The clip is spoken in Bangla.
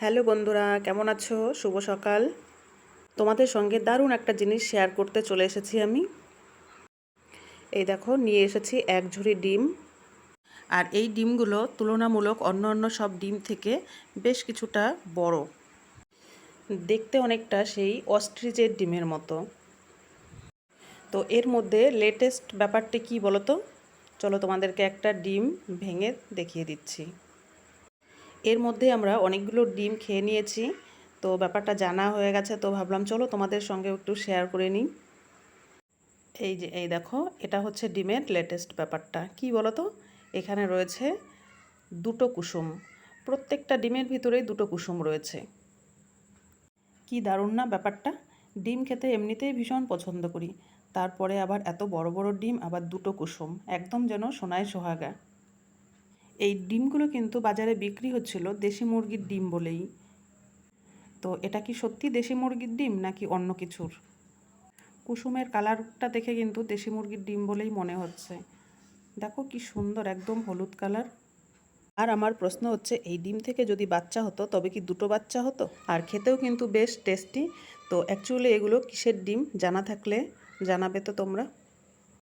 হ্যালো বন্ধুরা, কেমন আছো? শুভ সকাল। তোমাদের সঙ্গে দারুণ একটা জিনিস শেয়ার করতে চলে এসেছি আমি। এই দেখো, নিয়ে এসেছি এক ঝুড়ি ডিম। আর এই ডিমগুলো তুলনামূলক অন্য সব ডিম থেকে বেশ কিছুটা বড়। দেখতে অনেকটা সেই অস্ট্রিচের ডিমের মতো। তো এর মধ্যে লেটেস্ট ব্যাপারটা কি বলো তো? চলো তোমাদেরকে একটা ডিম ভেঙে দেখিয়ে দিচ্ছি। এর মধ্যে আমরা অনেকগুলো ডিম খেয়ে নিয়েছি, তো ব্যাপারটা জানা হয়ে গেছে, তো ভাবলাম চলো তোমাদের সঙ্গে একটু শেয়ার করে নিই। এই দেখো, এটা হচ্ছে ডিমের লেটেস্ট ব্যাপারটা কি বলো তো? এখানে রয়েছে দুটো কুসুম। প্রত্যেকটা ডিমের ভিতরেই দুটো কুসুম রয়েছে। কি দারুণ না ব্যাপারটা! ডিম খেতে এমনিতেই ভীষণ পছন্দ করি, তারপরে আবার এত বড় বড় ডিম, আবার দুটো কুসুম, একদম যেন সোনায় সোহাগা। এই ডিমগুলো কিন্তু বাজারে বিক্রি হচ্ছিল দেশি মুরগির ডিম বলেই। তো এটা কি সত্যি দেশি মুরগির ডিম নাকি অন্য কিছুর? কুসুমের কালারটা দেখে কিন্তু দেশি মুরগির ডিম বলেই মনে হচ্ছে। দেখো কি সুন্দর, একদম হলুদ কালার। আর আমার প্রশ্ন হচ্ছে, এই ডিম থেকে যদি বাচ্চা হতো তবে কি দুটো বাচ্চা হতো? আর খেতেও কিন্তু বেশ টেস্টি। তো অ্যাকচুয়ালি এগুলো কিসের ডিম জানা থাকলে জানাবে তো তোমরা।